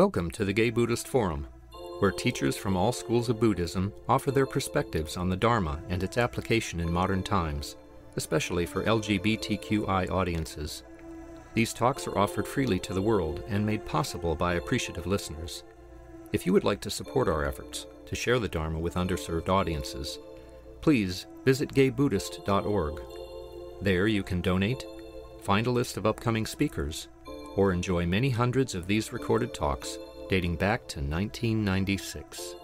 Welcome to the Gay Buddhist Forum, where teachers from all schools of Buddhism offer their perspectives on the Dharma and its application in modern times, especially for LGBTQI audiences. These talks are offered freely to the world and made possible by appreciative listeners. If you would like to support our efforts to share the Dharma with underserved audiences, please visit gaybuddhist.org. There you can donate, find a list of upcoming speakers, or enjoy many hundreds of these recorded talks dating back to 1996.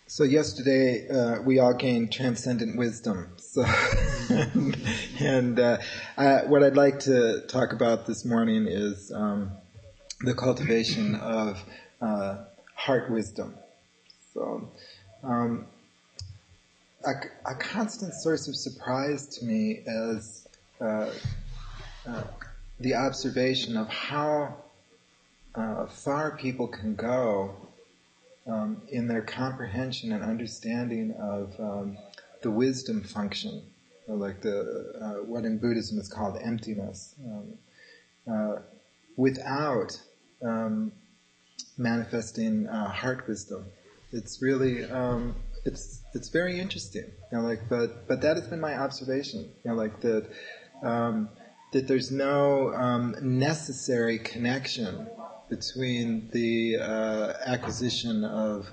So yesterday we all gained transcendent wisdom. So, what I'd like to talk about this morning is the cultivation of heart wisdom. So, a constant source of surprise to me is the observation of how far people can go in their comprehension and understanding of the wisdom function, or like the what in Buddhism is called emptiness, without manifesting heart wisdom. It's really it's very interesting, but that has been my observation, that there's no necessary connection between the acquisition of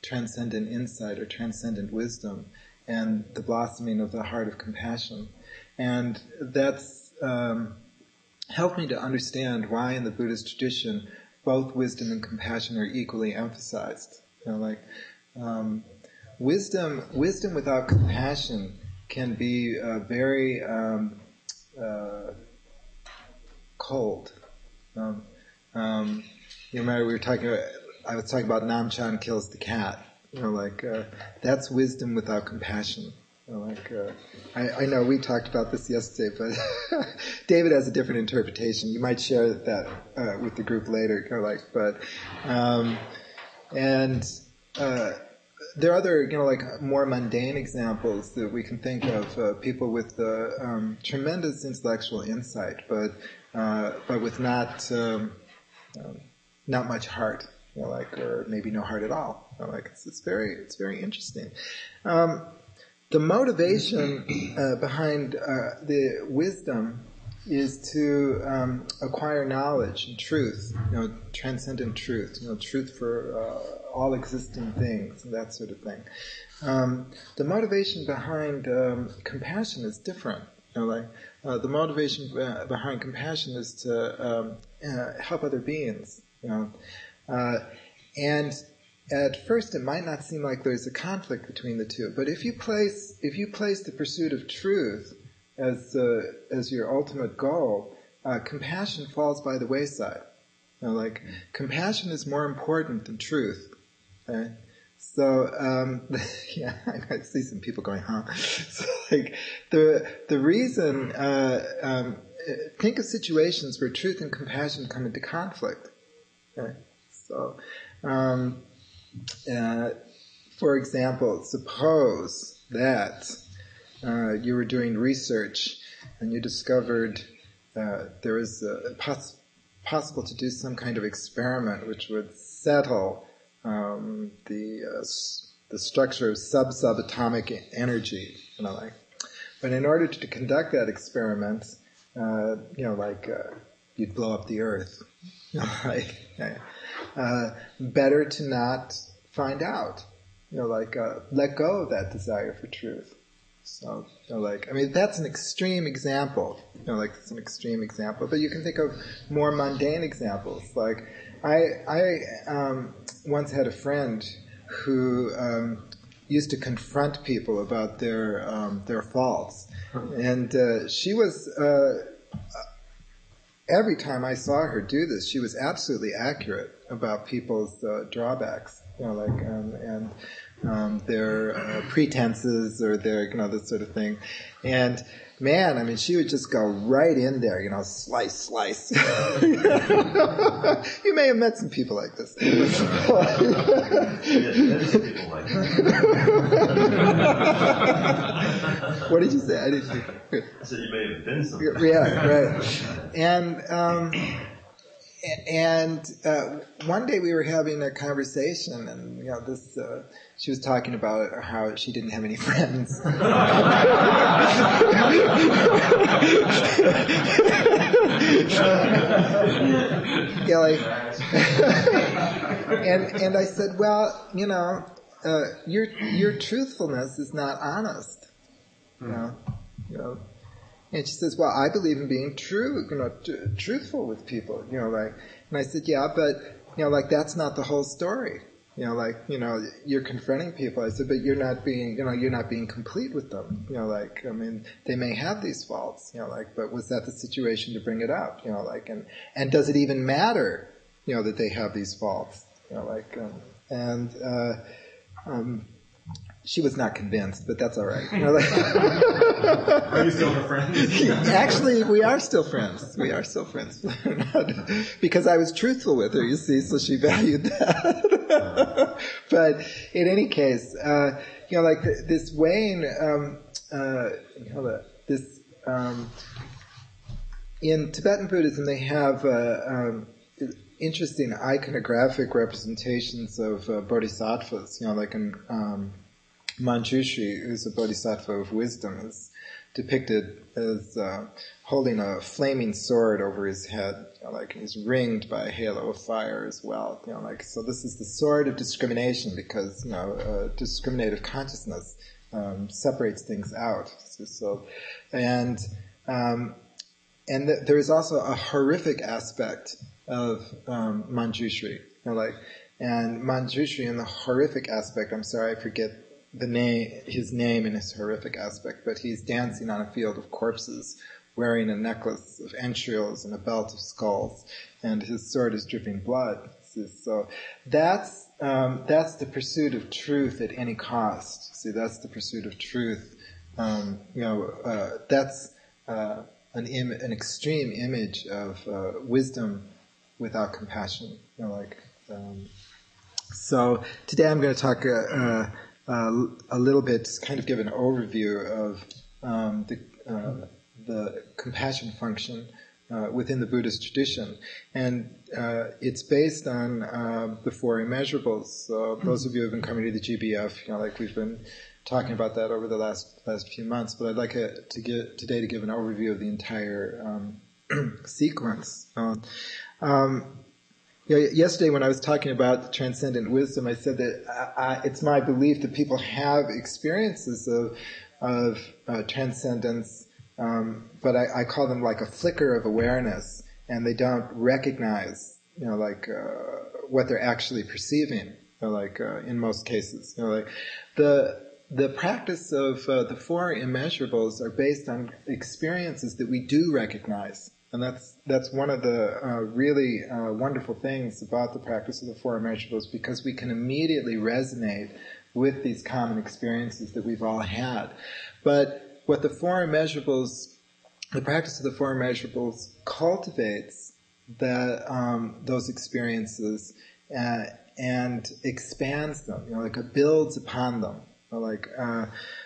transcendent insight or transcendent wisdom and the blossoming of the heart of compassion. And that's helped me to understand why in the Buddhist tradition both wisdom and compassion are equally emphasized. Wisdom without compassion can be very cold. You remember I was talking about Namchan kills the cat. That's wisdom without compassion. I know we talked about this yesterday, but David has a different interpretation. You might share that with the group later. There are other, more mundane examples that we can think of. People with tremendous intellectual insight, but with not much heart, or maybe no heart at all. It's very interesting. The motivation behind the wisdom is to acquire knowledge and truth, transcendent truth, truth for all existing things and that sort of thing. The motivation behind compassion is different. The motivation behind compassion is to help other beings. And at first, it might not seem like there's a conflict between the two, but if you place the pursuit of truth as your ultimate goal, compassion falls by the wayside. Compassion is more important than truth. Okay? So, yeah, I see some people going, huh? So, the reason, think of situations where truth and compassion come into conflict. Okay? So, for example, suppose that you were doing research and you discovered there was possible to do some kind of experiment which would settle the structure of subatomic energy, But in order to conduct that experiment, you'd blow up the earth. Better to not find out. Let go of that desire for truth. So, that's an extreme example. It's an extreme example. But you can think of more mundane examples. I once had a friend who used to confront people about their faults, and she was. Every time I saw her do this, she was absolutely accurate about people's drawbacks, and their pretenses or their, this sort of thing. And man, she would just go right in there, slice. You may have met some people like this. Yes, there's people like that. What did you say? I didn't hear. I said you may have been something. Yeah, right. And one day we were having a conversation, and she was talking about how she didn't have any friends. And I said, well, your truthfulness is not honest. And she says, well, I believe in being true, truthful with people, and I said, yeah, but, that's not the whole story. You're confronting people. I said, but you're not being complete with them. They may have these faults, but was that the situation to bring it up? And does it even matter, that they have these faults? She was not convinced, but that's all right. Are you still her friends? Actually, we are still friends. Because I was truthful with her, you see, so she valued that. But in any case, this weighing, in Tibetan Buddhism, they have interesting iconographic representations of bodhisattvas, like in Manjushri, who's a bodhisattva of wisdom, is depicted as holding a flaming sword over his head, like he's ringed by a halo of fire as well. So this is the sword of discrimination, because discriminative consciousness separates things out. There is also a horrific aspect of Manjushri, and Manjushri in the horrific aspect. I'm sorry, I forget his name in his horrific aspect, but he's dancing on a field of corpses, wearing a necklace of entrails and a belt of skulls, and his sword is dripping blood. So that's the pursuit of truth at any cost. See, that's the pursuit of truth. That's an extreme image of wisdom without compassion. So today I'm going to talk a little bit, just kind of give an overview of the compassion function within the Buddhist tradition, and it's based on the Four Immeasurables. So those of you who have been coming to the GBF, we've been talking about that over the last few months, but I'd like today to give an overview of the entire sequence. Yesterday when I was talking about the transcendent wisdom, I said that it's my belief that people have experiences of transcendence, but I call them like a flicker of awareness, and they don't recognize, what they're actually perceiving, in most cases. The practice of the Four Immeasurables are based on experiences that we do recognize. And that's one of the really wonderful things about the practice of the Four Immeasurables, because we can immediately resonate with these common experiences that we've all had. But what the practice of the Four Immeasurables cultivates those experiences and expands them, it builds upon them.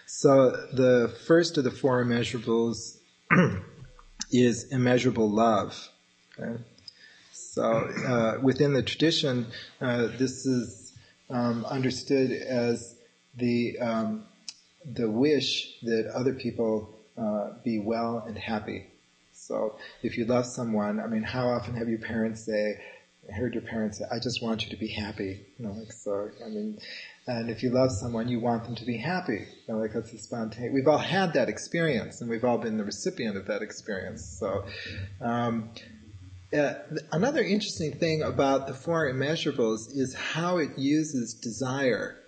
So the first of the Four Immeasurables is immeasurable love. Okay? So within the tradition, this is understood as the wish that other people be well and happy. So if you love someone, how often have you heard your parents say, "I just want you to be happy"? And if you love someone, you want them to be happy. That's a spontaneous. We've all had that experience, and we've all been the recipient of that experience. So, another interesting thing about the Four Immeasurables is how it uses desire.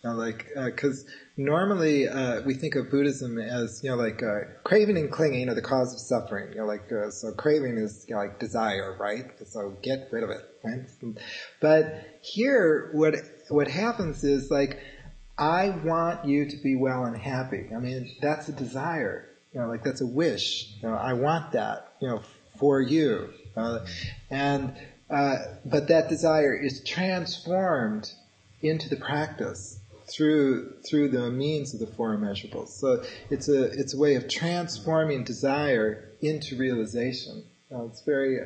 Because normally we think of Buddhism as craving and clinging are the cause of suffering. So craving is desire, right? So get rid of it, right? But here, what happens is I want you to be well and happy. That's a desire. That's a wish. I want that. For you. But that desire is transformed into the practice through the means of the Four Immeasurables. So it's a way of transforming desire into realization. It's very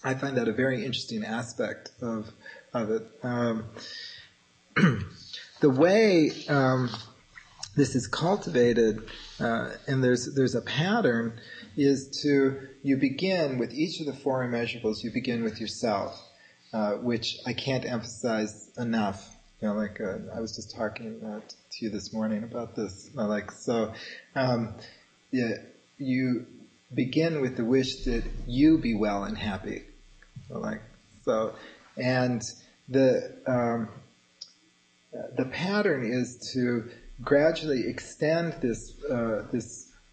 I find that a very interesting aspect of it. The way this is cultivated, and there's a pattern, is you begin with each of the Four Immeasurables. You begin with yourself, which I can't emphasize enough. I was just talking to you this morning about this. You begin with the wish that you be well and happy. And the pattern is to gradually extend this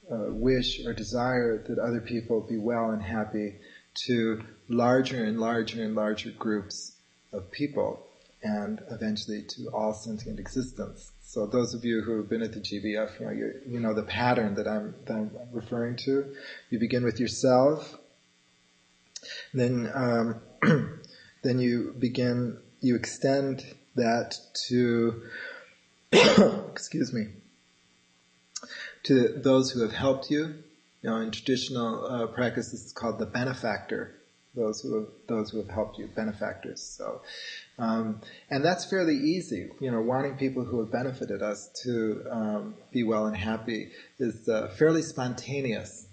wish or desire that other people be well and happy to larger and larger and larger groups of people, and eventually to all sentient existence. So those of you who have been at the GBF, you know the pattern that I'm referring to. You begin with yourself, then you extend that to excuse me, to those who have helped you. In traditional practice, this is called the benefactor. those who have helped you, benefactors. So, and that's fairly easy. Wanting people who have benefited us to be well and happy is a fairly spontaneous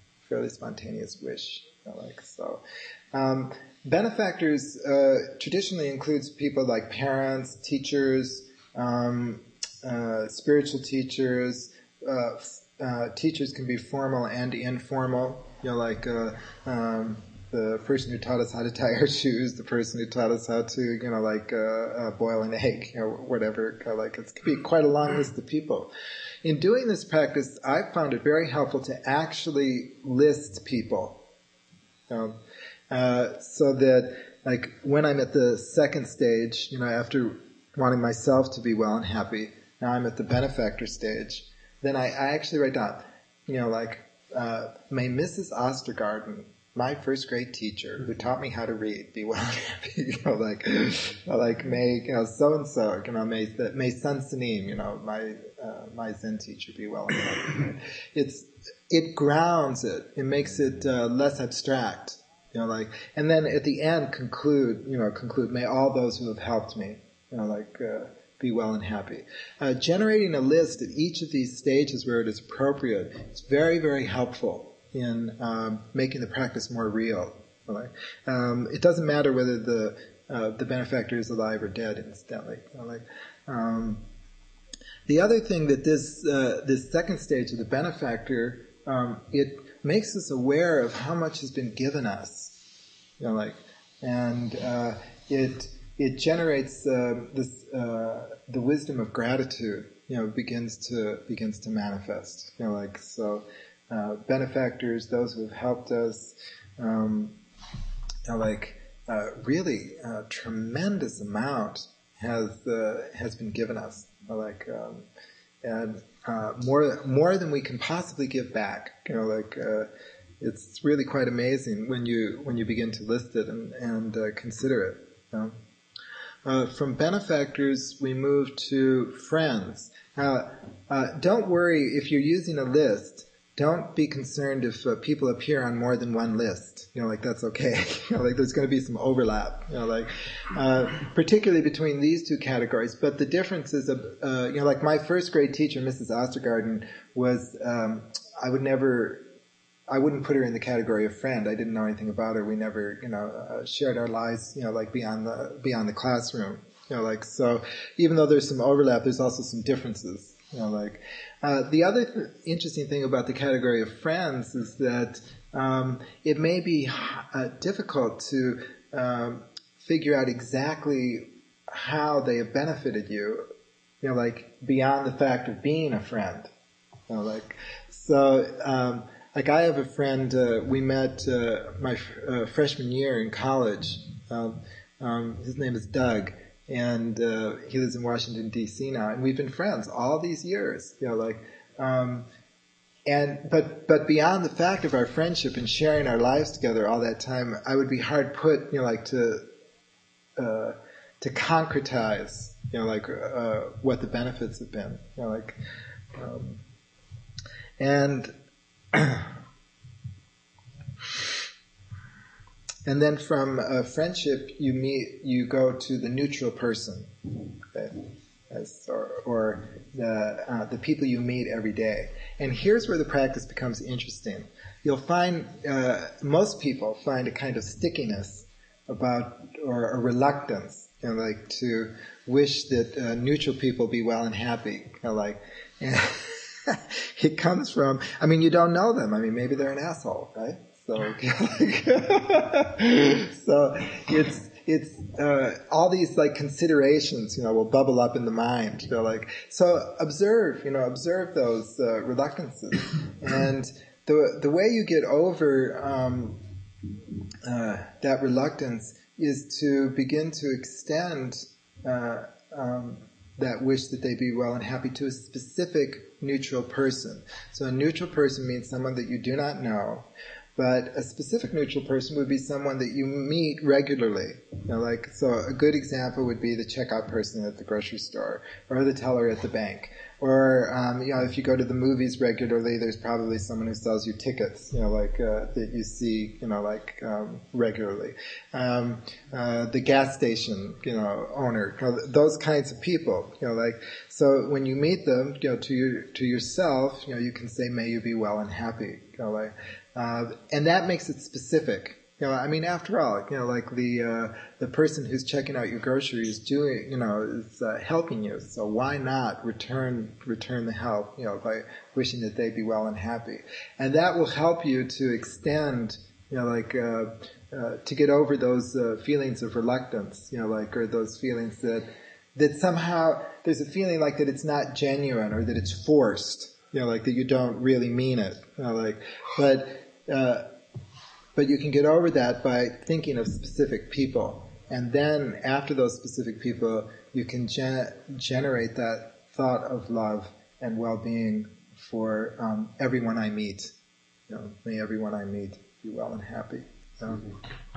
wish. Benefactors traditionally includes people like parents, teachers, spiritual teachers. Teachers can be formal and informal. The person who taught us how to tie our shoes, the person who taught us how to, boil an egg, whatever. It could be quite a long list of people. In doing this practice, I found it very helpful to actually list people. So that, when I'm at the second stage, after wanting myself to be well and happy, now I'm at the benefactor stage, then I actually write down, may Mrs. Ostergarden, my first grade teacher who taught me how to read, be well and happy, may, so-and-so, may Sun Sanim, my Zen teacher, be well and happy. It grounds it. It makes it less abstract. And then at the end conclude, may all those who have helped me, be well and happy. Generating a list at each of these stages where it is appropriate is very, very helpful in making the practice more real. It doesn't matter whether the benefactor is alive or dead, incidentally. The other thing that this second stage of the benefactor, it makes us aware of how much has been given us, and it generates the wisdom of gratitude, begins to manifest, benefactors, those who have helped us, really a tremendous amount has been given us, and more than we can possibly give back. It's really quite amazing when you begin to list it and consider it. From benefactors, we move to friends. Don't worry if you're using a list. Don't be concerned if people appear on more than one list. That's okay. There's going to be some overlap. Particularly between these two categories. But the difference is, my first grade teacher, Mrs. Ostergarden, was I wouldn't put her in the category of friend. I didn't know anything about her. We never, shared our lives, beyond the classroom. So even though there's some overlap, there's also some differences. The other interesting thing about the category of friends is that it may be difficult to figure out exactly how they have benefited you, beyond the fact of being a friend. I have a friend, we met my freshman year in college. His name is Doug. And he lives in Washington, D.C. now, and we've been friends all these years. But beyond the fact of our friendship and sharing our lives together all that time, I would be hard put, to concretize, what the benefits have been. And then from friendship, you go to the neutral person, okay? or the people you meet every day. And here's where the practice becomes interesting. You'll find, most people find a kind of stickiness about, or a reluctance, to wish that neutral people be well and happy. It comes from, you don't know them. Maybe they're an asshole, right? So it's all these considerations, will bubble up in the mind. So observe those reluctances, and the way you get over that reluctance is to begin to extend that wish that they be well and happy to a specific neutral person. So a neutral person means someone that you do not know. But a specific neutral person would be someone that you meet regularly. Like, so a good example would be the checkout person at the grocery store, or the teller at the bank, or if you go to the movies regularly, there's probably someone who sells you tickets, that you see, regularly. The gas station, owner, those kinds of people, so when you meet them, to yourself, you can say, "May you be well and happy," and that makes it specific. After all, the person who's checking out your groceries is doing, is helping you. So why not return the help, by wishing that they be well and happy, and that will help you to extend, to get over those feelings of reluctance, or those feelings that somehow there's a feeling like that it's not genuine or that it's forced, that you don't really mean it, But you can get over that by thinking of specific people. And then after those specific people, you can generate that thought of love and well-being for everyone I meet. May everyone I meet be well and happy. How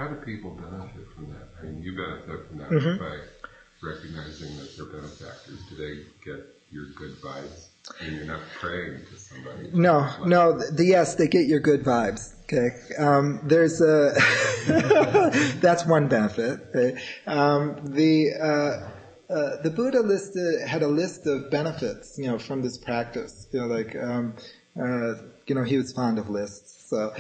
do people benefit from that? I mean, you benefit from that by recognizing that they're benefactors. Do they get your good vibes? I mean, you're not praying to somebody. No. Yes, they get your good vibes. Okay, there's that's one benefit. Okay? The Buddha had a list of benefits, from this practice. He was fond of lists. So,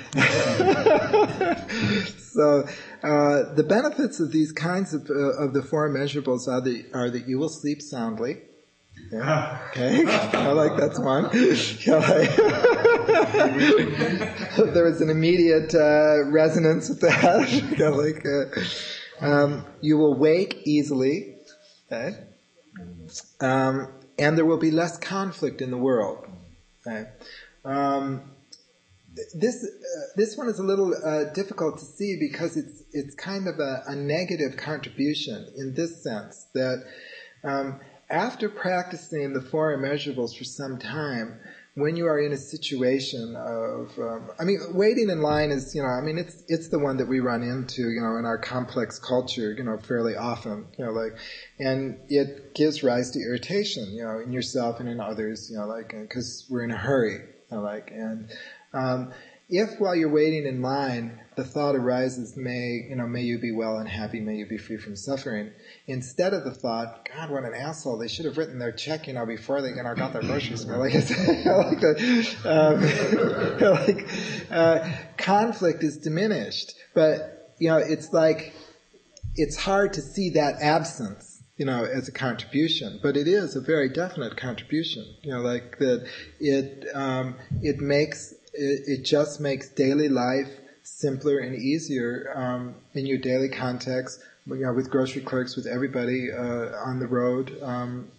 the benefits of these kinds of the four immeasurables are that you will sleep soundly. Yeah. Okay. That's one. There was an immediate resonance with that. You will wake easily. Okay. And there will be less conflict in the world. Okay. This one is a little difficult to see because it's kind of a negative contribution in this sense that. After practicing the four immeasurables for some time, when you are in a situation of, waiting in line is, it's the one that we run into, in our complex culture, fairly often, and it gives rise to irritation, in yourself and in others, because we're in a hurry, if while you're waiting in line, the thought arises, may you be well and happy, may you be free from suffering, instead of the thought, God, what an asshole, they should have written their check, before they, got their groceries. Conflict is diminished, but, it's hard to see that absence, as a contribution, but it is a very definite contribution, that it just makes daily life simpler and easier in your daily context, with grocery clerks, with everybody on the road,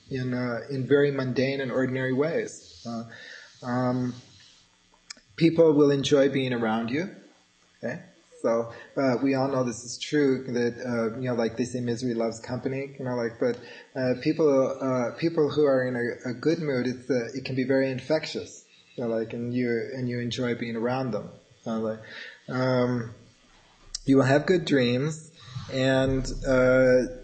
in very mundane and ordinary ways. People will enjoy being around you. Okay, so we all know this is true. That they say, misery loves company. But people who are in a good mood, it can be very infectious. And you enjoy being around them. You will have good dreams, and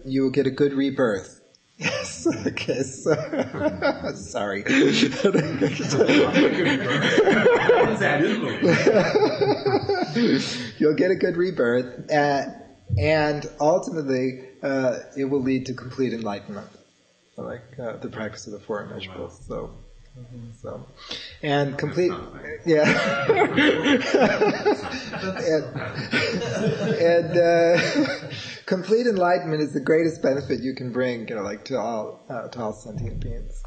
you will get a good rebirth. Yes. Okay. So, sorry. You'll get a good rebirth, and ultimately, it will lead to complete enlightenment, the practice of the four immeasurables. So, and complete, complete enlightenment is the greatest benefit you can bring, to all sentient beings,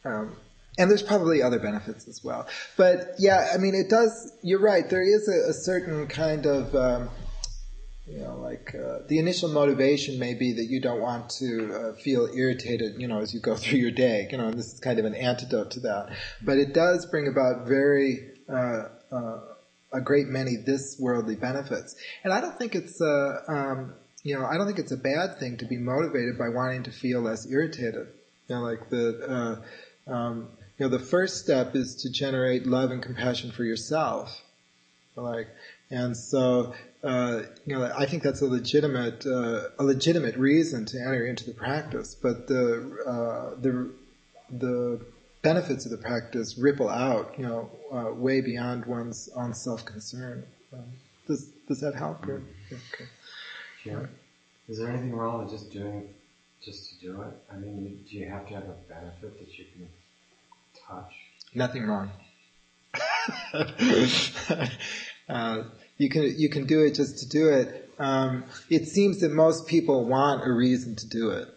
and there's probably other benefits as well. But it does. You're right. There is a certain kind of. The initial motivation may be that you don't want to feel irritated, as you go through your day, and this is kind of an antidote to that. But it does bring about a great many this worldly benefits. And I don't think it's I don't think it's a bad thing to be motivated by wanting to feel less irritated. The first step is to generate love and compassion for yourself. And so, I think that's a legitimate reason to enter into the practice. But the benefits of the practice ripple out, way beyond one's own self-concern. Does that help? Or? Okay. Yeah. Is there anything wrong with just to do it? I mean, do you have to have a benefit that you can touch? Nothing wrong. You can do it just to do it. It seems that most people want a reason to do it.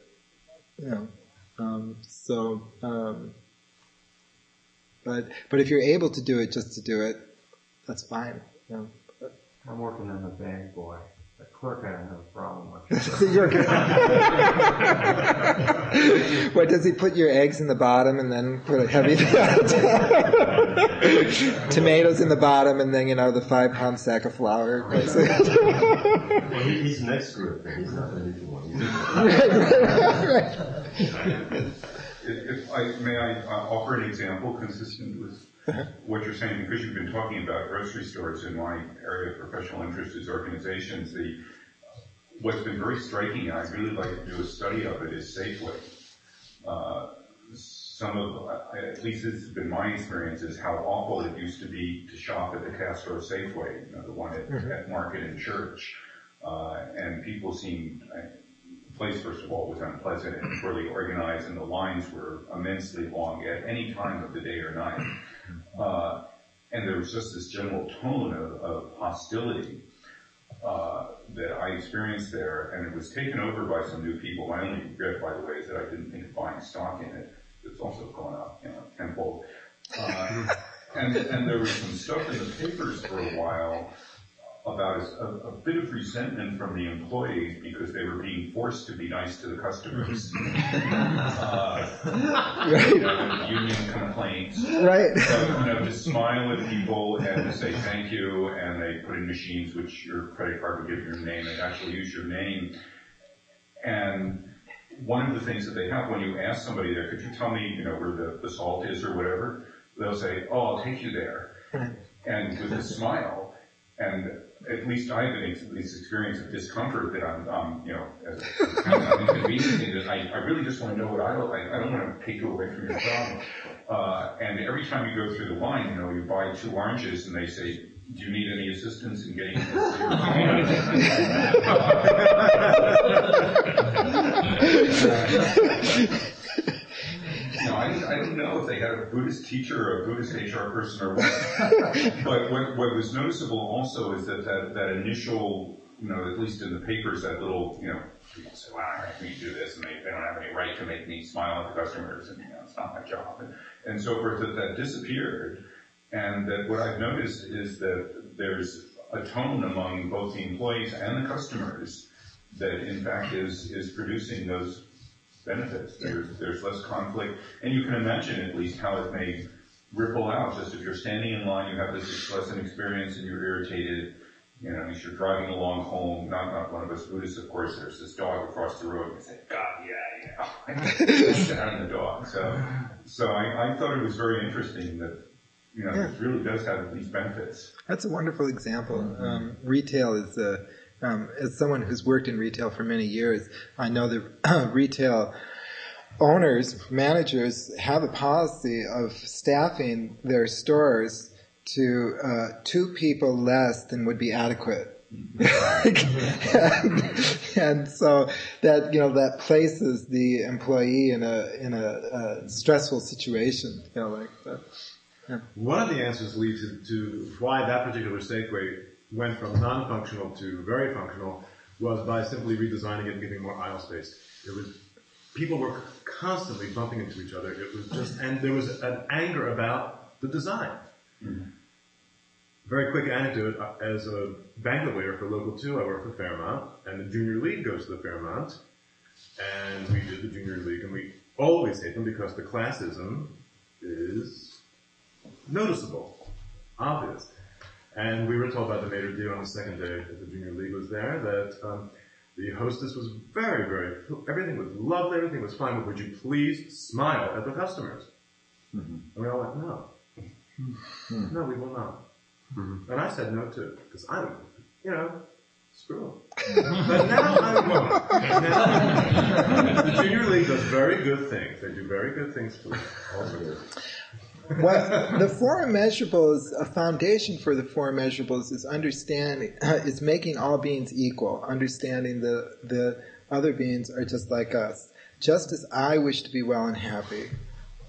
But if you're able to do it just to do it, that's fine. I'm working on the bank, boy. The clerk I don't have a problem with. What, does he put your eggs in the bottom and then put a heavy tomatoes in the bottom and then, the 5-pound sack of flour? Well, he's an expert. He's not an individual. Right. If may I offer an example consistent with what you're saying, because you've been talking about grocery stores. In my area of professional interest is organizations. What's been very striking, and I'd really like to do a study of it, is Safeway. At least this has been my experience, is how awful it used to be to shop at the Castro Safeway, the one at Market and Church. And people seemed, the place, first of all, was unpleasant and poorly organized, and the lines were immensely long at any time of the day or night. And there was just this general tone of hostility that I experienced there, and it was taken over by some new people. My only regret, by the way, is that I didn't think of buying stock in it. It's also gone up, tenfold. And there was some stuff in the papers for a while about a bit of resentment from the employees because they were being forced to be nice to the customers. Union complaints. Right. So, to smile at people and to say thank you, and they put in machines which your credit card would give your name. They actually use your name. And one of the things that they have when you ask somebody there, could you tell me, where the salt is or whatever? They'll say, oh, I'll take you there. And with a smile. And at least I have this experience of discomfort that I'm as kind of inconveniencing that I really just want to know what I look like. I don't want to take you away from your job. And every time you go through the line, you buy 2 oranges and they say, do you need any assistance in getting this to your I didn't know if they had a Buddhist teacher or a Buddhist HR person or what. But what was noticeable also is that initial, at least in the papers, that little, people say, well, I have to do this, and they don't have any right to make me smile at the customers, and it's not my job, and so forth, that disappeared. And that what I've noticed is that there's a tone among both the employees and the customers that in fact is producing those benefits. There's less conflict, and you can imagine at least how it may ripple out. Just if you're standing in line, you have this pleasant experience, and you're irritated. As you're driving along home, not one of us Buddhists, of course. There's this dog across the road, and you say, "God, yeah." Down the dog. So I thought it was very interesting that it really does have these benefits. That's a wonderful example. Retail is as someone who's worked in retail for many years, I know that retail owners, managers, have a policy of staffing their stores to 2 people less than would be adequate. and so that that places the employee in a stressful situation. Like that. Yeah. One of the answers leads to why that particular Safeway went from non-functional to very functional was by simply redesigning it and giving more aisle space. People were constantly bumping into each other. And there was an anger about the design. Mm-hmm. Very quick anecdote, as a banquet waiter for Local 2, I work for Fairmont, and the Junior League goes to the Fairmont, and we did the Junior League, and we always hate them because the classism is noticeable, obvious. And we were told by the maitre d' on the second day that the Junior League was there that the hostess was very, very, everything was lovely, everything was fine, but would you please smile at the customers? Mm-hmm. And we all went, no. Mm-hmm. No, we will not. Mm-hmm. And I said no to it, because I'm, screw them. But now I won't. Now, the Junior League does very good things. They do very good things for us. Well, the four immeasurables, a foundation for the four immeasurables is understanding, is making all beings equal, understanding the other beings are just like us. Just as I wish to be well and happy,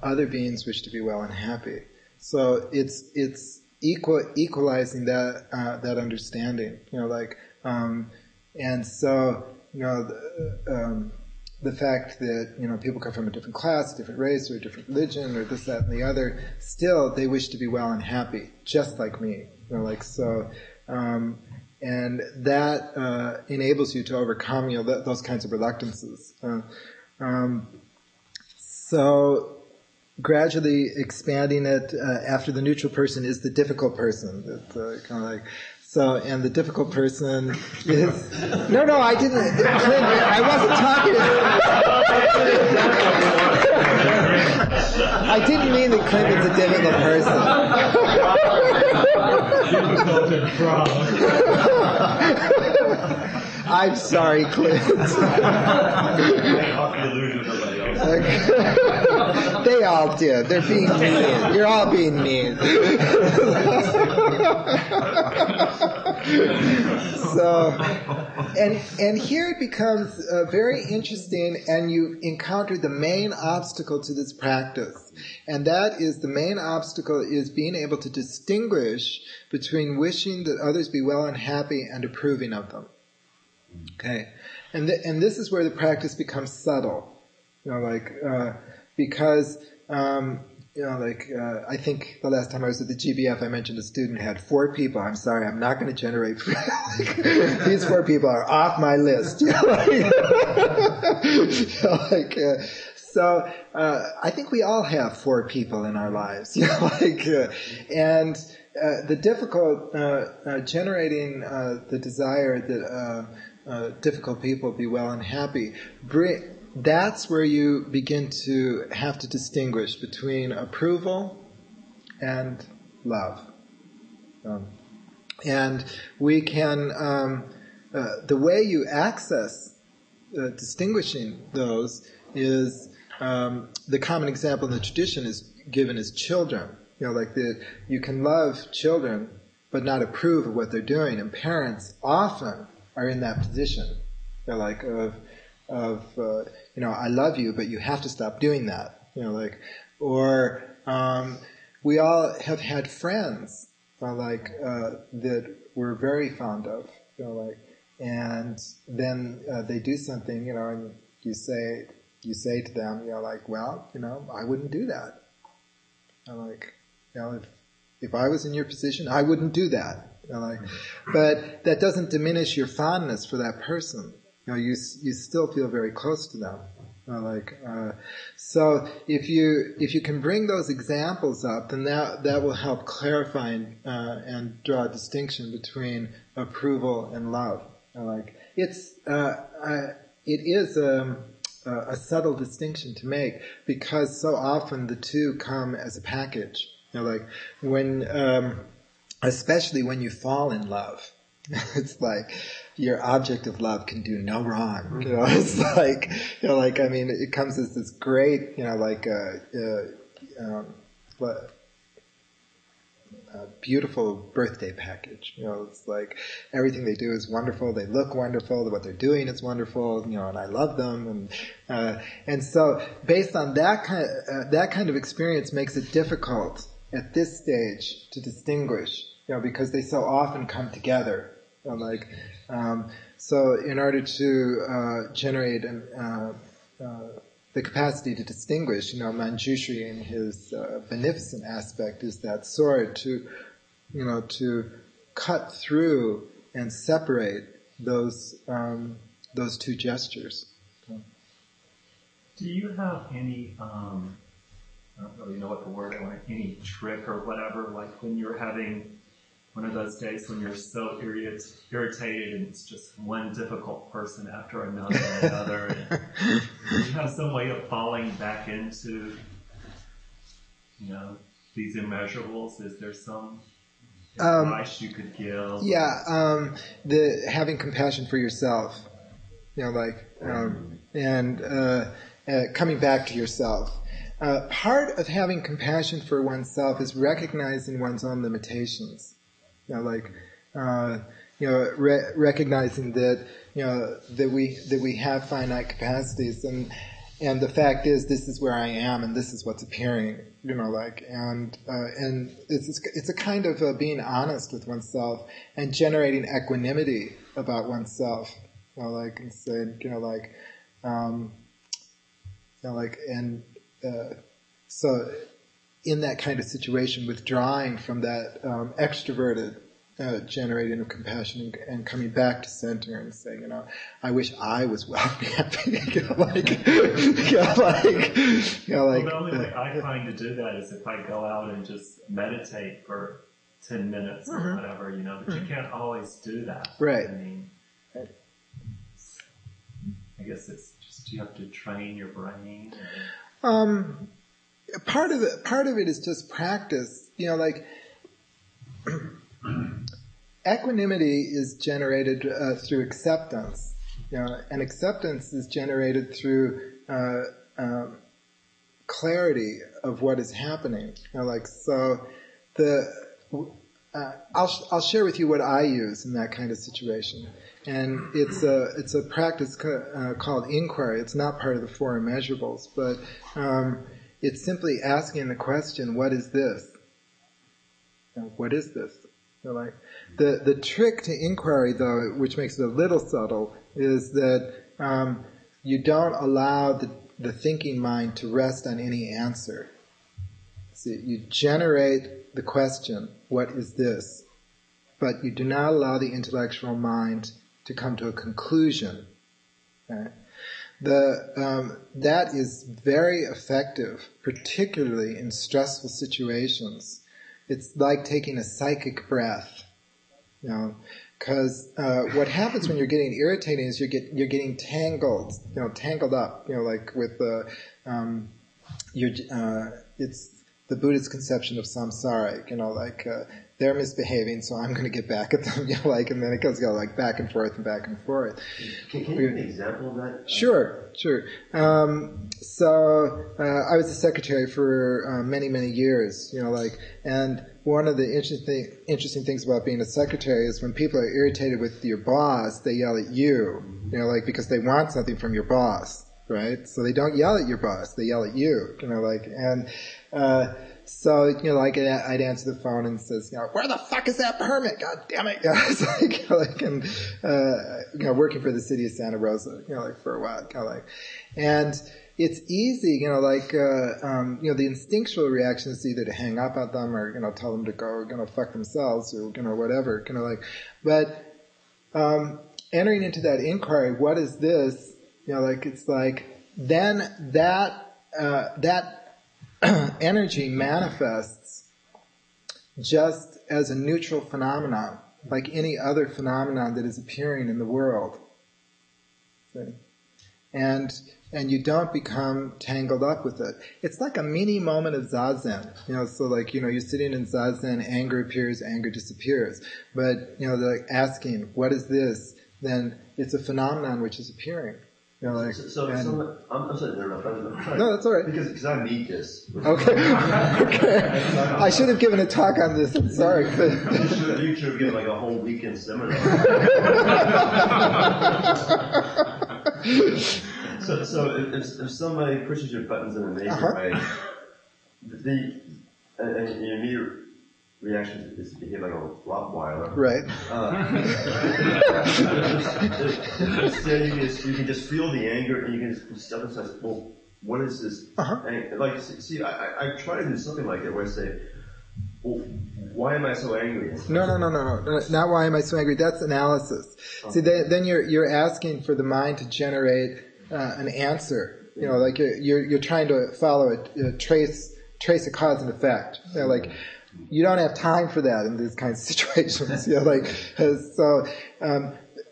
other beings wish to be well and happy. So it's equalizing that understanding, and so the fact that people come from a different class, a different race, or a different religion, or this, that, and the other, still they wish to be well and happy, just like me. And that enables you to overcome those kinds of reluctances. So gradually expanding it after the neutral person is the difficult person. It's so, and the difficult person is... No, I didn't. I wasn't talking... I didn't mean that Clinton's a difficult person. I'm sorry, Clint. They all did. They're being mean. You're all being mean. So, and here it becomes very interesting, and you encounter the main obstacle to this practice. And that is, the main obstacle is being able to distinguish between wishing that others be well and happy and approving of them. Okay? And this is where the practice becomes subtle. Because I think the last time I was at the GBF, I mentioned a student had 4 people. I'm sorry, I'm not going to generate. These 4 people are off my list. So I think we all have 4 people in our lives. And the difficult generating the desire that difficult people be well and happy. That's where you begin to have to distinguish between approval and love. And we can, the way you access distinguishing those is, the common example in the tradition is given as children. You can love children but not approve of what they're doing, and parents often are in that position. I love you, but you have to stop doing that. We all have had friends, that we're very fond of, and then they do something, and you say to them, I wouldn't do that. If I was in your position, I wouldn't do that. But that doesn't diminish your fondness for that person. You still feel very close to them. So if you can bring those examples up, then that will help clarify and draw a distinction between approval and love. It is a subtle distinction to make, because so often the two come as a package. Especially when you fall in love. It's like your object of love can do no wrong. It's it comes as this great, beautiful birthday package. It's like everything they do is wonderful. They look wonderful. What they're doing is wonderful. And I love them. And so based on that kind of experience makes it difficult at this stage to distinguish. Because they so often come together. So in order to generate the capacity to distinguish, Manjushri in his beneficent aspect is that sword to cut through and separate those two gestures. Do you have any, I don't really know what the word I want, any trick or whatever, like when you're having one of those days when you're so irritated and it's just one difficult person after another. And you have some way of falling back into, these immeasurables. Is there some advice you could give? Yeah, the having compassion for yourself, and coming back to yourself. Part of having compassion for oneself is recognizing one's own limitations. Recognizing that that we have finite capacities, and the fact is this is where I am, and this is what's appearing. And it's a kind of being honest with oneself and generating equanimity about oneself. And saying, so in that kind of situation, withdrawing from that extroverted generating of compassion and coming back to center and saying, I wish I was well and happy. The only way I find to do that is if I go out and just meditate for 10 minutes or whatever, but you can't always do that. Right. I mean, I guess it's just you have to train your brain. Part of it is just practice. Equanimity is generated through acceptance, and acceptance is generated through clarity of what is happening. I'll share with you what I use in that kind of situation, and it's a practice called inquiry. It's not part of the four immeasurables, but it's simply asking the question, "What is this? What is this?" The trick to inquiry, though, which makes it a little subtle, is that you don't allow the thinking mind to rest on any answer. So you generate the question, what is this? But you do not allow the intellectual mind to come to a conclusion. Okay? That is very effective, particularly in stressful situations. It's like taking a psychic breath, because what happens when you're getting irritated is you're getting tangled up, with it's the Buddhist conception of samsara, they're misbehaving, so I'm going to get back at them, and then it goes back and forth and back and forth. Can you give an example of that? Sure. So I was a secretary for many, many years, and one of the interesting things about being a secretary is when people are irritated with your boss, they yell at you, because they want something from your boss, right? So they don't yell at your boss, they yell at you, so, I'd answer the phone and says, where the fuck is that permit? God damn it. Working for the city of Santa Rosa, for a while, and it's easy, the instinctual reaction is either to hang up at them or, tell them to go, fuck themselves or, whatever, but, entering into that inquiry, what is this? Then that energy manifests just as a neutral phenomenon, like any other phenomenon that is appearing in the world. See? And you don't become tangled up with it. It's like a mini moment of zazen. You're sitting in zazen, anger appears, anger disappears. But, asking, what is this? Then it's a phenomenon which is appearing. I'm sorry to interrupt. No, that's all right. Because I need this. Okay. I should have given a talk on this. I'm sorry. You should have given a whole weekend seminar. So if somebody pushes your buttons in a major way, your immediate reaction is to behave like a Rottweiler. Right. Instead, you can just feel the anger, and you can just step inside and say, well, what is this? I try to do something like that where I say, well, why am I so angry? No. Not why am I so angry. That's analysis. Okay. See, then you're asking for the mind to generate an answer. You're trying to follow trace a cause and effect. You don't have time for that in these kinds of situations.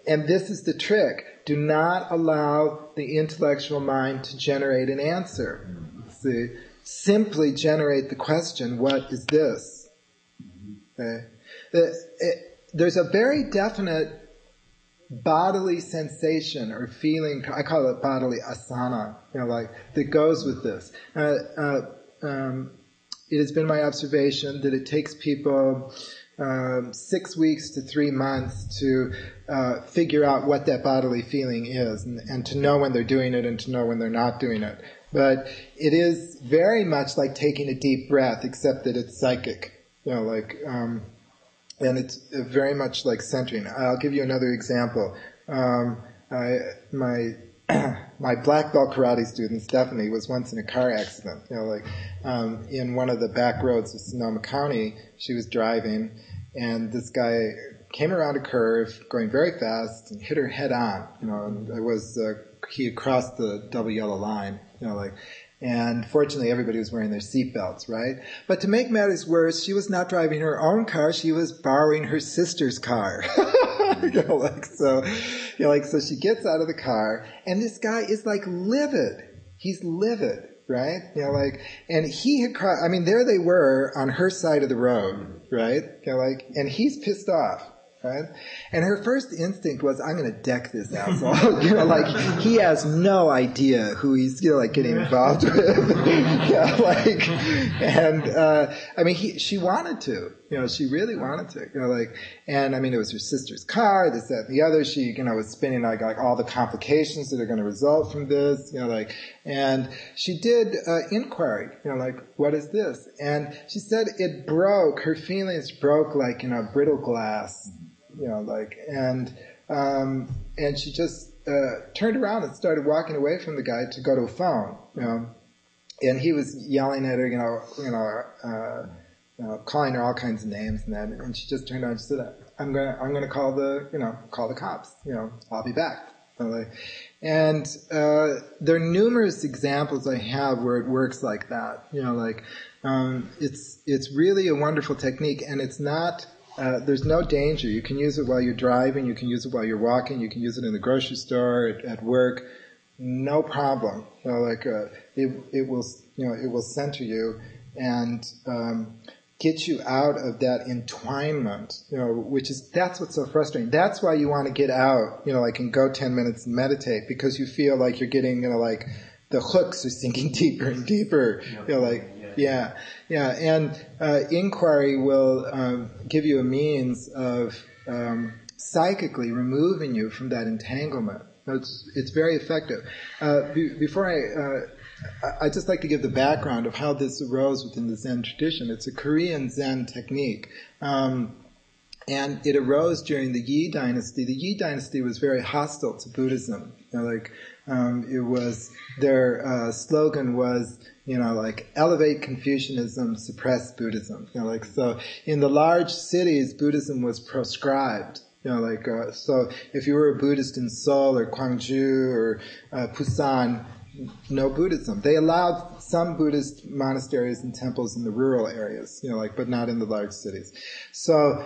And this is the trick. Do not allow the intellectual mind to generate an answer. See, simply generate the question, what is this? Okay. there's a very definite bodily sensation or feeling, I call it bodily asana, that goes with this. It has been my observation that it takes people 6 weeks to 3 months to figure out what that bodily feeling is, and to know when they're doing it and to know when they're not doing it. But it is very much like taking a deep breath, except that it's psychic, and it's very much like centering. I'll give you another example. My black belt karate student, Stephanie, was once in a car accident. In one of the back roads of Sonoma County, she was driving, and this guy came around a curve, going very fast, and hit her head on. And he had crossed the double yellow line. And fortunately, everybody was wearing their seatbelts, right? But to make matters worse, she was not driving her own car; she was borrowing her sister's car. So she gets out of the car, and this guy is livid. He's livid, right? And he had crossed. I mean, there they were on her side of the road, right? And he's pissed off. Right? And her first instinct was, I'm going to deck this asshole. He has no idea who he's, getting involved with. She wanted to. She really wanted to. And it was her sister's car, this, that, and the other. She, was spinning like all the complications that are going to result from this. And she did inquiry. What is this? And she said it broke. Her feelings broke like brittle glass. And she just turned around and started walking away from the guy to go to a phone, and he was yelling at her, calling her all kinds of names and that, and she just turned around and said, I'm gonna call the cops, I'll be back. And there are numerous examples I have where it works like that, it's really a wonderful technique, and it's not, there's no danger. You can use it while you're driving, you can use it while you're walking, you can use it in the grocery store, at work, no problem. It will center you and get you out of that entwinement, that's what's so frustrating. That's why you want to get out, and go 10 minutes and meditate, because you feel like you're getting, the hooks are sinking deeper and deeper, and inquiry will give you a means of psychically removing you from that entanglement. It's very effective. Before I'd just like to give the background of how this arose within the Zen tradition. It's a Korean Zen technique. And it arose during the Yi dynasty. The Yi dynasty was very hostile to Buddhism. It was, their slogan was, elevate Confucianism, suppress Buddhism. So in the large cities, Buddhism was proscribed. So if you were a Buddhist in Seoul or Gwangju or Busan, no Buddhism. They allowed some Buddhist monasteries and temples in the rural areas, but not in the large cities. So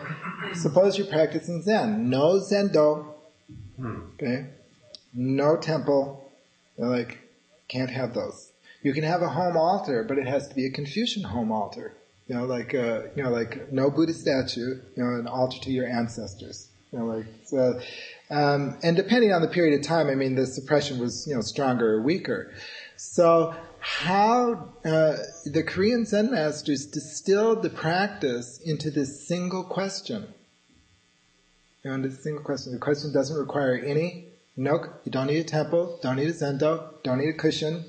suppose you're practicing Zen. No Zendo. Okay? No temple. Can't have those. You can have a home altar, but it has to be a Confucian home altar. No Buddha statue, an altar to your ancestors. And depending on the period of time, the suppression was, stronger or weaker. So how the Korean Zen masters distilled the practice into this single question. Into this single question. The question doesn't require any, you don't need a temple, don't need a zendo, don't need a cushion.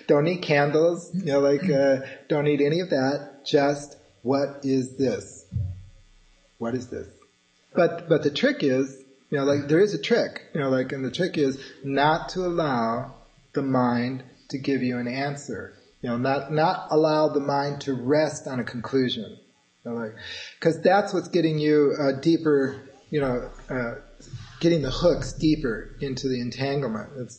Don't need candles, don't need any of that. Just, what is this? What is this? But the trick is, there is a trick, and the trick is not to allow the mind to give you an answer. Not allow the mind to rest on a conclusion. Because that's what's getting you deeper, getting the hooks deeper into the entanglement. It's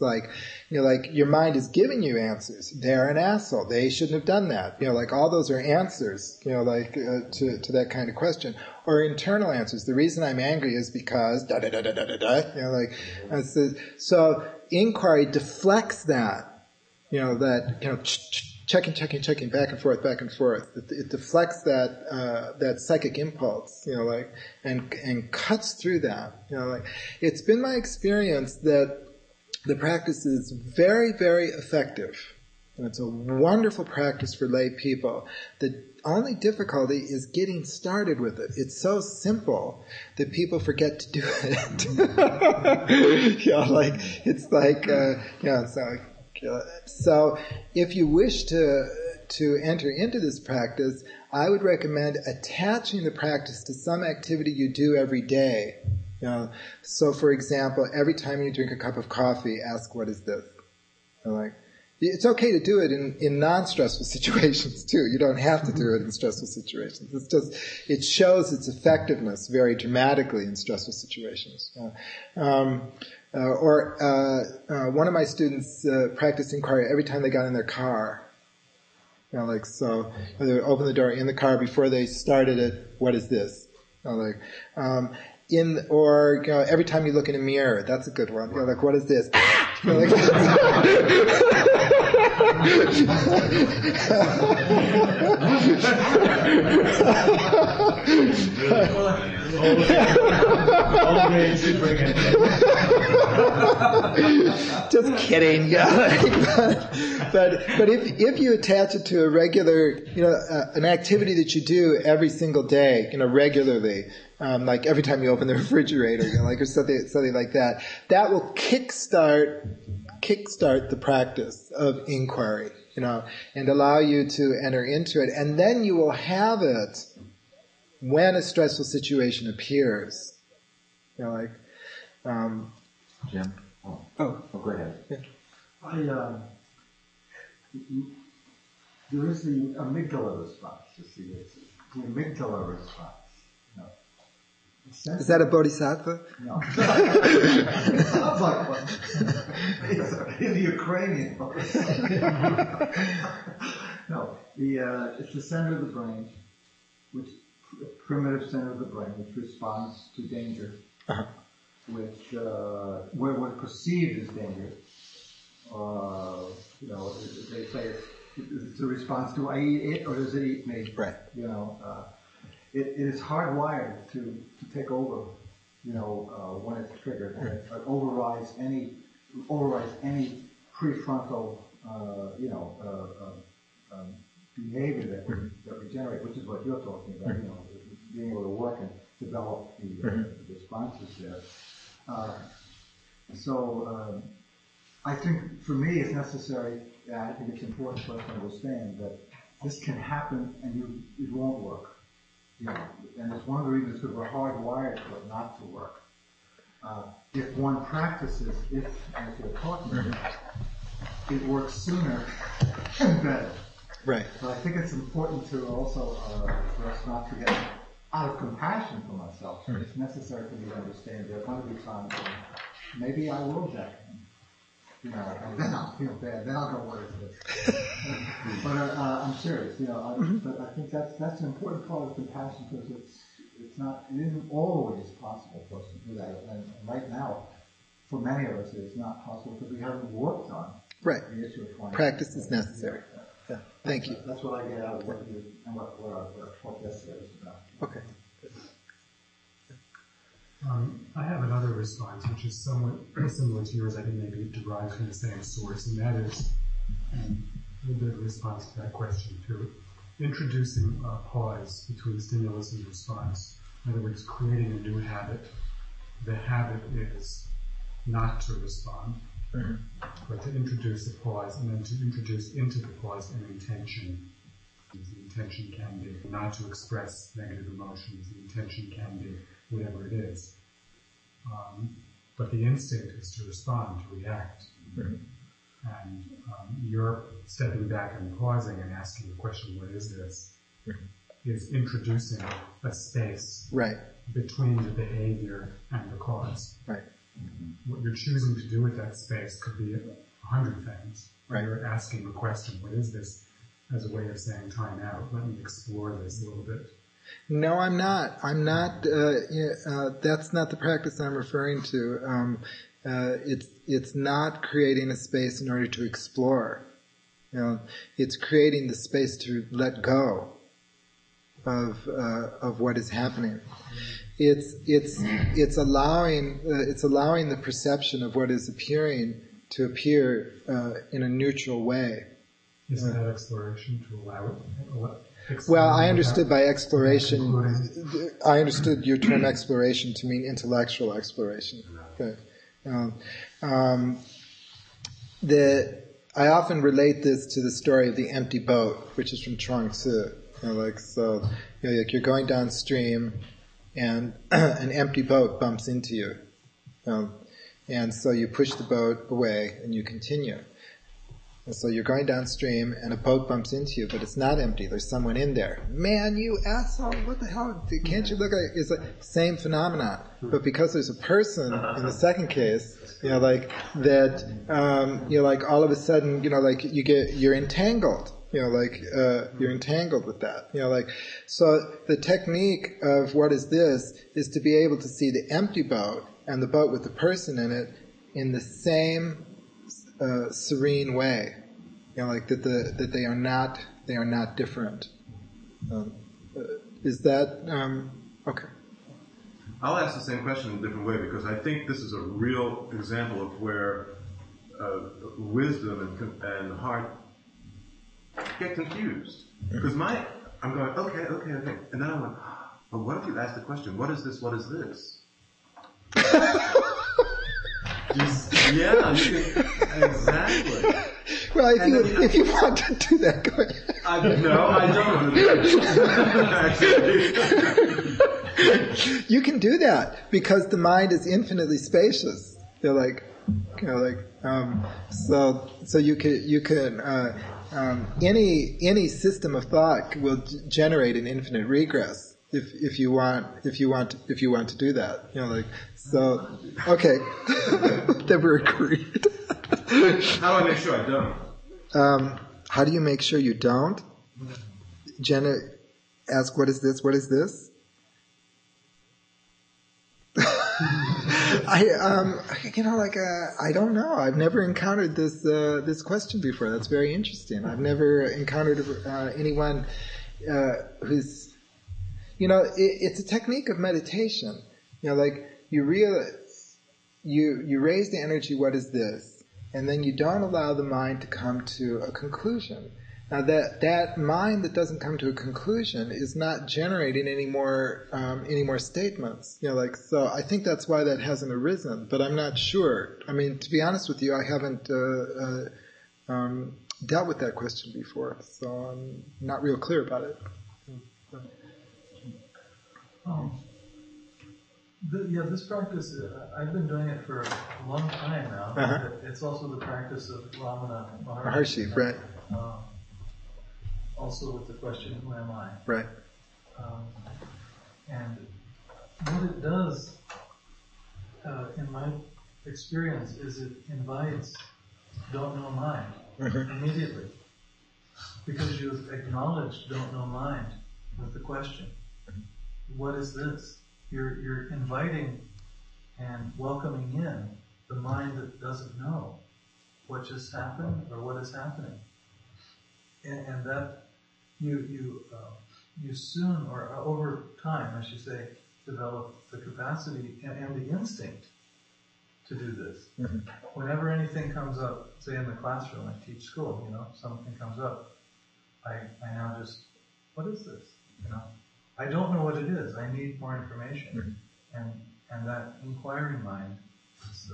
your mind is giving you answers. They're an asshole. They shouldn't have done that. All those are answers, to that kind of question. Or internal answers. The reason I'm angry is because so inquiry deflects that, checking, back and forth. It deflects that psychic impulse, and cuts through that. It's been my experience that the practice is very, very effective. And it's a wonderful practice for lay people. The only difficulty is getting started with it. It's so simple that people forget to do it. So if you wish to enter into this practice, I would recommend attaching the practice to some activity you do every day. So for example, every time you drink a cup of coffee, ask, what is this? It's okay to do it in non-stressful situations too. You don't have to do it in stressful situations. It shows its effectiveness very dramatically in stressful situations. One of my students practiced inquiry every time they got in their car. They would open the door in the car before they started it. What is this? Every time you look in a mirror, that's a good one. What is this? Just kidding. But if you attach it to a regular, an activity that you do every single day, regularly, like every time you open the refrigerator, or something like that, that will kickstart the practice of inquiry, and allow you to enter into it, and then you will have it when a stressful situation appears. Jim. Go ahead. Yeah. There is the amygdala response. You see, it's the amygdala response. Is that a bodhisattva? No. It sounds like one. It's the Ukrainian bodhisattva. No, it's the center of the brain, primitive center of the brain, which responds to danger, which where perceived as danger. They say it's a response to I eat it or does it eat me? Right. It is hardwired to take over, when it's triggered, and it overrides any prefrontal, behavior that we generate, which is what you're talking about. Being able to work and develop the responses there. I think for me it's necessary. I think it's important for us to understand that this can happen and it won't work. And it's one of the reasons because we're hardwired for it not to work. If one practices, as you're talking about, it works sooner and better. Right. But I think it's important to also for us not to get out of compassion for myself. It's necessary for me to understand there are going to be times when maybe I will jack him. And then I'll feel bad. Then I'll go, what is this? But I'm serious. But I think that's an important part of compassion because it isn't always possible for us to do that. And right now, for many of us, it's not possible because we haven't worked on the issue of finding. Practice is necessary. Yeah. Thank you. That's what I get out of what you and what our talk yesterday was about. Okay. I have another response, which is somewhat similar to yours. I think maybe it derives from the same source, and that is a little bit of a response to that question, too. Introducing a pause between stimulus and response. In other words, creating a new habit. The habit is not to respond, but to introduce a pause, and then to introduce into the pause an intention. The intention can be not to express negative emotions. The intention can be whatever it is. But the instinct is to respond, to react. And you're stepping back and pausing and asking the question, what is this? Is introducing a space between the behavior and the cause. Right. What you're choosing to do with that space could be 100 things. Right. You're asking the question, what is this? As a way of saying, time out, let me explore this a little bit. No, I'm not. That's not the practice I'm referring to. It's not creating a space in order to explore. It's creating the space to let go of what is happening. It's allowing the perception of what is appearing to appear in a neutral way. Isn't that exploration to allow it? Well, I understood by exploration, I understood your term exploration to mean intellectual exploration. Okay. I often relate this to the story of the empty boat, which is from Chuang Tzu. You're going downstream, and an empty boat bumps into you, and so you push the boat away and you continue. And so you're going downstream, and a boat bumps into you, but it's not empty. There's someone in there. Man, you asshole! What the hell? Can't you look at it? It's the same phenomenon, but because there's a person in the second case, all of a sudden, you're entangled. You're entangled with that. So the technique of what is this is to be able to see the empty boat and the boat with the person in it in the same serene way, that they are not different. Is that okay? I'll ask the same question in a different way, because I think this is a real example of where wisdom and heart get confused. Because I'm going, okay, and then I'm like, but what if you ask the question, what is this? What is this? Yeah, exactly. Well, if you want to do that, go ahead. No, I don't want to do that. You can do that because the mind is infinitely spacious. So you can any system of thought will generate an infinite regress. If you want to do that, okay, then we're agreed. How do I make sure I don't? How do you make sure you don't? Jenna asked, "What is this? What is this?" I don't know. I've never encountered this question before. That's very interesting. I've never encountered anyone who's. It's a technique of meditation. You realize, you raise the energy, what is this? And then you don't allow the mind to come to a conclusion. Now that mind that doesn't come to a conclusion is not generating any more statements. So I think that's why that hasn't arisen, but I'm not sure. I mean, to be honest with you, I haven't dealt with that question before, so I'm not real clear about it. This practice, I've been doing it for a long time now. Uh-huh. It's also the practice of Ramana Maharshi. Right. Also with the question, who am I? Right. And what it does, in my experience, is it invites don't know mind immediately. Because you've acknowledged don't know mind with the question. What is this? You're inviting and welcoming in the mind that doesn't know what just happened or what is happening, and that you soon or over time, I should say, develop the capacity and the instinct to do this. Mm-hmm. Whenever anything comes up, say in the classroom, I teach school, something comes up, I now just, what is this? I don't know what it is. I need more information. Mm-hmm. And that inquiring mind is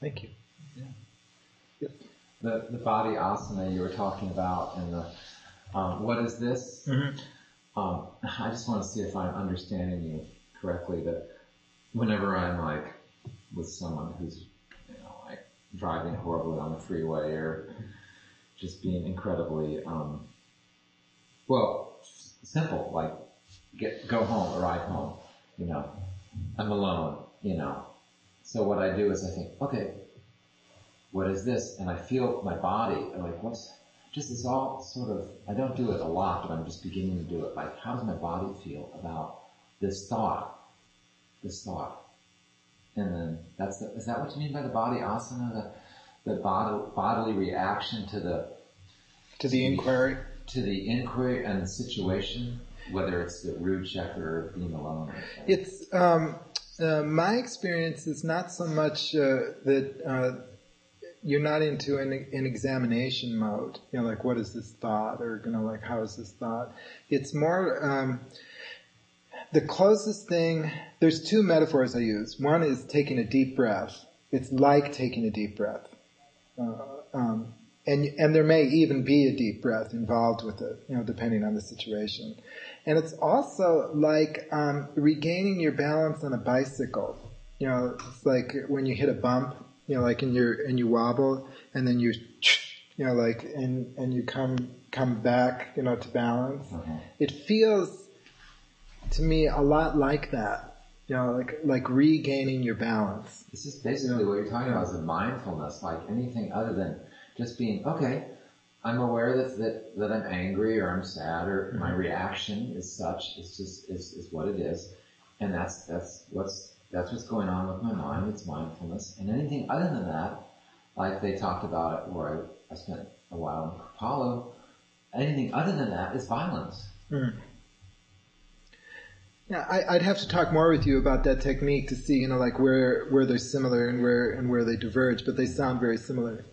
Thank you. Yeah. Yep. The body asana you were talking about and the what is this? Mm-hmm. I just want to see if I'm understanding you correctly, that whenever I'm with someone who's driving horribly on the freeway or just being incredibly simple, go home, arrive home, I'm alone, So what I do is I think, okay, what is this? And I feel my body, this all sort of, I don't do it a lot, but I'm just beginning to do it. How does my body feel about this thought? And then is that what you mean by the body asana? the bodily reaction to the inquiry and the situation, whether it's the rude check or being alone. It's my experience is not so much that you're not into an examination mode. Like what is this thought, or like how is this thought? It's more the closest thing. There's two metaphors I use. One is taking a deep breath. It's like taking a deep breath. And there may even be a deep breath involved with it, depending on the situation. And it's also like regaining your balance on a bicycle. It's like when you hit a bump, like and you wobble, and then you come back, to balance. Mm-hmm. It feels to me a lot like that. Like regaining your balance. This is basically what you're talking about, is the mindfulness, like anything other than just being, okay, I'm aware that I'm angry or I'm sad or my reaction is such, is what it is. And that's what's going on with my mind, it's mindfulness. And anything other than that, like they talked about it where I spent a while in Kripalu, anything other than that is violence. Mm. Yeah, I'd have to talk more with you about that technique to see, like where they're similar and where they diverge, but they sound very similar.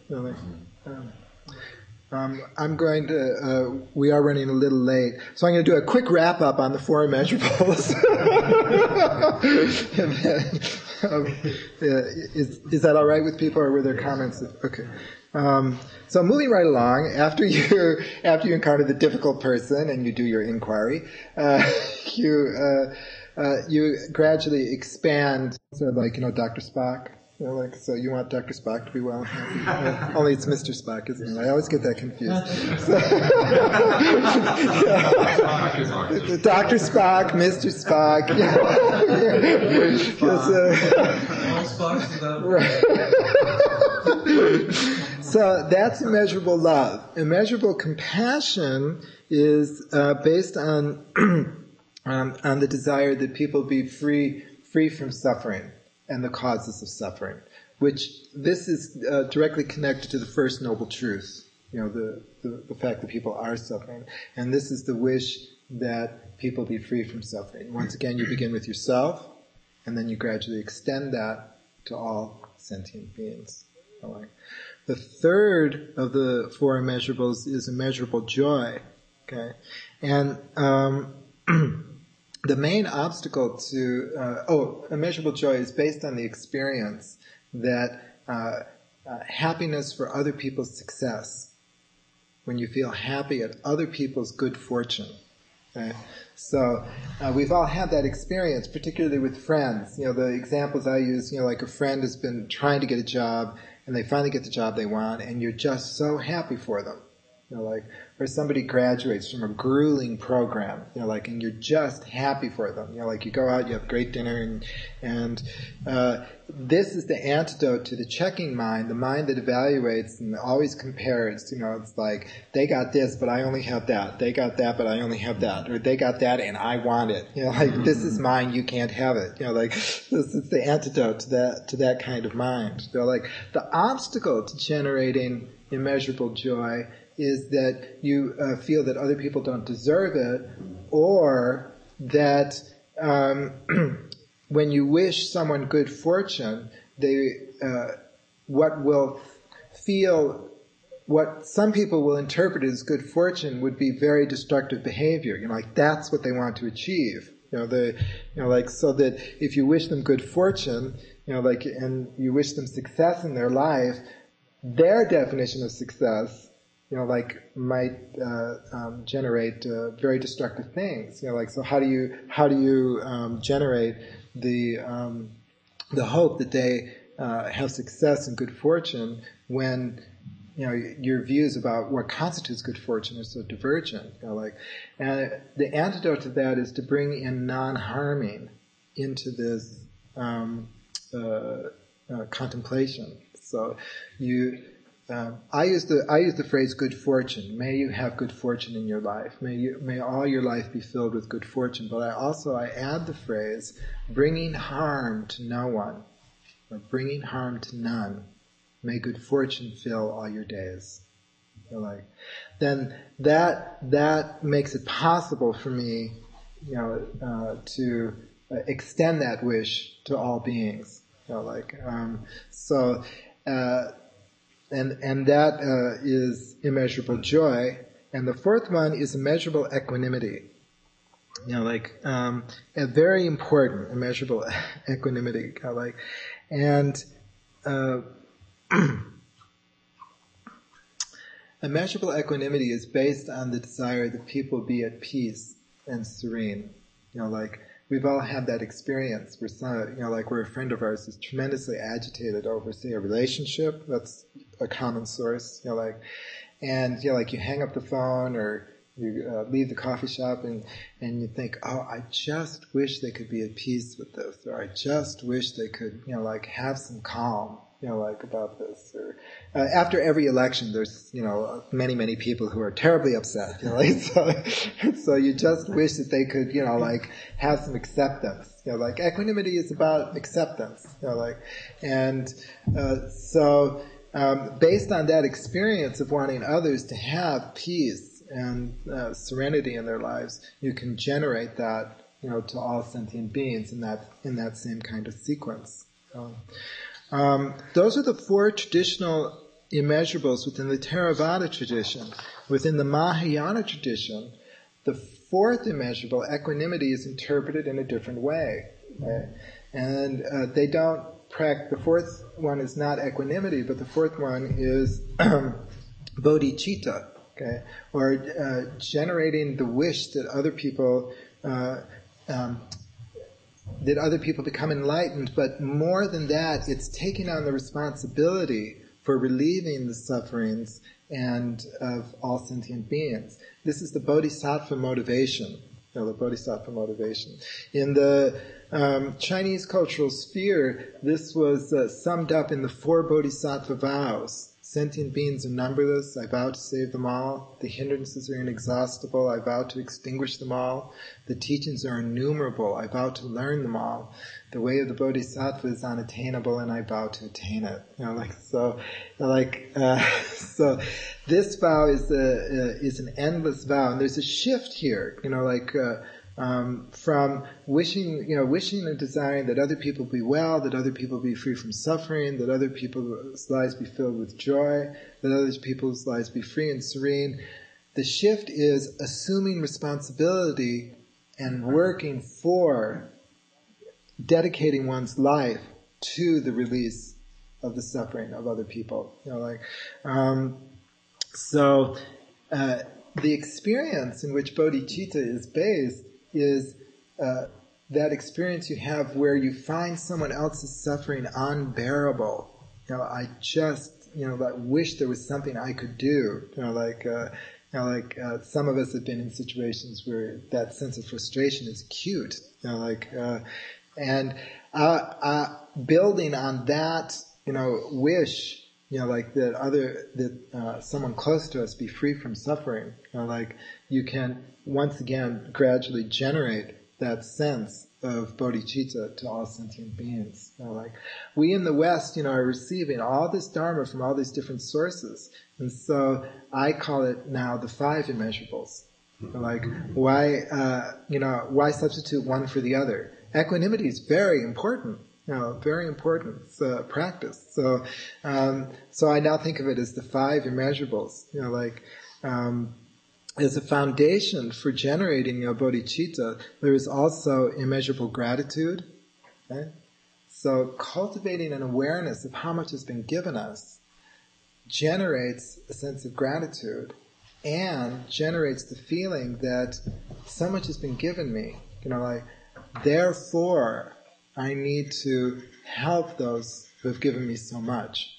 I'm going to. We are running a little late, so I'm going to do a quick wrap up on the four immeasurables. Is that all right with people, or were there comments? Okay. So moving right along, after you encounter the difficult person and you do your inquiry, you gradually expand. So like Dr. Spock. So you want Dr. Spock to be well and happy? Only it's Mr. Spock, isn't it? I always get that confused. Dr. Spock, Mr. Spock. So that's immeasurable love. Immeasurable compassion is based on the desire that people be free from suffering and the causes of suffering, which this is directly connected to the first noble truth, the fact that people are suffering. And this is the wish that people be free from suffering. Once again, you begin with yourself, and then you gradually extend that to all sentient beings. The third of the four immeasurables is immeasurable joy. Okay, and the main obstacle to immeasurable joy is based on the experience that happiness for other people's success. When you feel happy at other people's good fortune. Okay? So we've all had that experience, particularly with friends. The examples I use, like a friend has been trying to get a job, and they finally get the job they want, and you're just so happy for them. Or somebody graduates from a grueling program, and you're just happy for them. You go out, you have great dinner, and this is the antidote to the checking mind, the mind that evaluates and always compares. It's like, they got this, but I only have that. They got that, but I only have that. Or they got that, and I want it. This is mine, you can't have it. This is the antidote to that kind of mind. The obstacle to generating immeasurable joy is that you feel that other people don't deserve it, or that when you wish someone good fortune, what some people will interpret as good fortune would be very destructive behavior. That's what they want to achieve. So that if you wish them good fortune, and you wish them success in their life, their definition of success might generate very destructive things. So how do you generate the hope that they have success and good fortune when your views about what constitutes good fortune are so divergent? And the antidote to that is to bring in non-harming into this contemplation. So I use the phrase good fortune. May you have good fortune in your life. May all your life be filled with good fortune. But I add the phrase bringing harm to no one, or bringing harm to none. May good fortune fill all your days. Then that makes it possible for me, to extend that wish to all beings. And that is immeasurable joy. And the fourth one is immeasurable equanimity. A very important immeasurable equanimity. Immeasurable equanimity is based on the desire that people be at peace and serene. We've all had that experience where a friend of ours is tremendously agitated over, say, a relationship. That's a common source. You hang up the phone or you leave the coffee shop and you think, oh, I just wish they could be at peace with this, or I just wish they could, have some calm, about this. Or after every election, there's, many, many people who are terribly upset. So you just wish that they could, have some acceptance. Equanimity is about acceptance. Based on that experience of wanting others to have peace and serenity in their lives, you can generate that, to all sentient beings in that same kind of sequence. Those are the four traditional immeasurables within the Theravada tradition. Within the Mahayana tradition, the fourth immeasurable, equanimity, is interpreted in a different way. Right? And they don't the fourth one is not equanimity, but the fourth one is bodhicitta, or generating the wish that other people become enlightened. But more than that, it's taking on the responsibility for relieving the sufferings and of all sentient beings. This is the bodhisattva motivation. The bodhisattva motivation. In the Chinese cultural sphere, this was summed up in the four bodhisattva vows. Sentient beings are numberless, I vow to save them all. The hindrances are inexhaustible, I vow to extinguish them all. The teachings are innumerable, I vow to learn them all. The way of the bodhisattva is unattainable, and I vow to attain it. So this vow is an endless vow, and there's a shift here. From wishing and desiring that other people be well, that other people be free from suffering, that other people's lives be filled with joy, that other people's lives be free and serene. The shift is assuming responsibility and working for dedicating one's life to the release of the suffering of other people. The experience in which bodhicitta is based is that experience you have where you find someone else's suffering unbearable. I just, wish there was something I could do. Some of us have been in situations where that sense of frustration is acute. Building on that, wish, that someone close to us be free from suffering. You can once again gradually generate that sense of bodhicitta to all sentient beings. We in the West, are receiving all this dharma from all these different sources, and so I call it now the five immeasurables. Why substitute one for the other? Equanimity is very important. Very important practice. So I now think of it as the five immeasurables. As a foundation for generating bodhicitta, there is also immeasurable gratitude. Okay? So cultivating an awareness of how much has been given us generates a sense of gratitude and generates the feeling that so much has been given me. Therefore, I need to help those who have given me so much.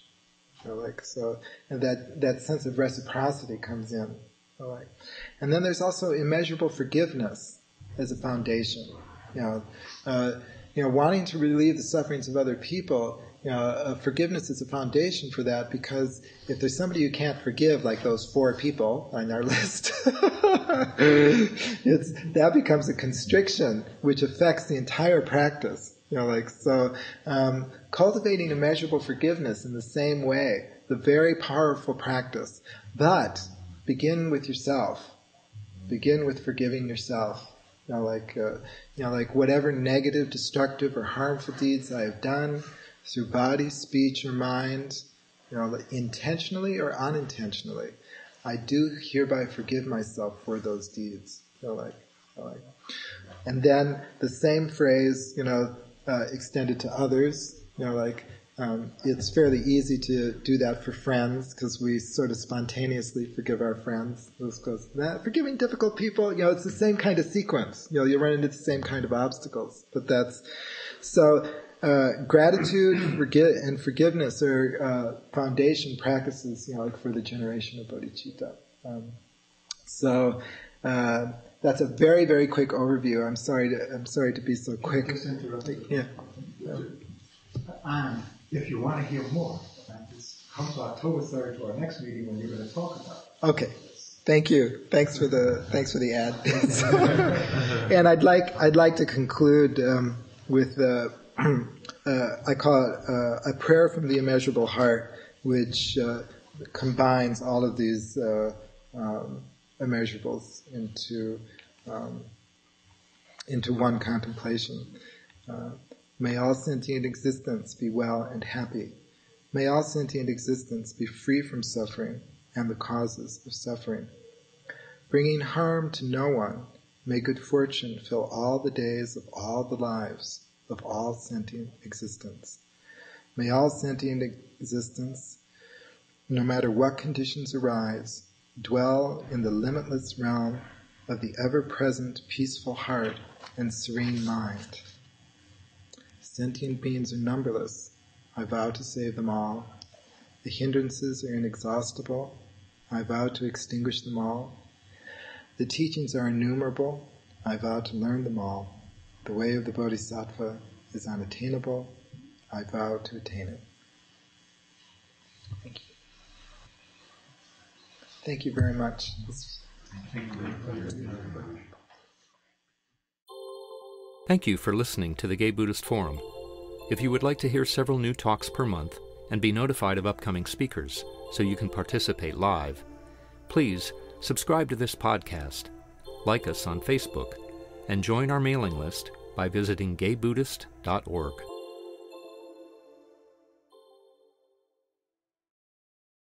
And that sense of reciprocity comes in. And then there's also immeasurable forgiveness as a foundation. Wanting to relieve the sufferings of other people, forgiveness is a foundation for that, because if there's somebody you can't forgive, like those four people on our list, that becomes a constriction which affects the entire practice. Cultivating immeasurable forgiveness in the same way, the very powerful practice. But begin with yourself. Begin with forgiving yourself. Whatever negative, destructive, or harmful deeds I have done through body, speech, or mind, intentionally or unintentionally, I do hereby forgive myself for those deeds. And then the same phrase, extended to others. It's fairly easy to do that for friends because we sort of spontaneously forgive our friends. Forgiving difficult people, it's the same kind of sequence. You run into the same kind of obstacles. But that's so. Gratitude and forgiveness are foundation practices, for the generation of bodhicitta. That's a very, very quick overview. I'm sorry to be so quick. Yeah. If you want to hear more, come to October 3rd to our next meeting when you're going to talk about it. Okay. Thank you. Thanks for the ad. And I'd like to conclude with I call it a prayer from the immeasurable heart, which combines all of these immeasurables into one contemplation. May all sentient existence be well and happy. May all sentient existence be free from suffering and the causes of suffering. Bringing harm to no one, may good fortune fill all the days of all the lives of all sentient existence. May all sentient existence, no matter what conditions arise, dwell in the limitless realm of the ever-present peaceful heart and serene mind. Sentient beings are numberless. I vow to save them all. The hindrances are inexhaustible. I vow to extinguish them all. The teachings are innumerable. I vow to learn them all. The way of the Bodhisattva is unattainable. I vow to attain it. Thank you. Thank you very much. Thank you for listening to the Gay Buddhist Forum. If you would like to hear several new talks per month and be notified of upcoming speakers so you can participate live, please subscribe to this podcast, like us on Facebook, and join our mailing list by visiting gaybuddhist.org.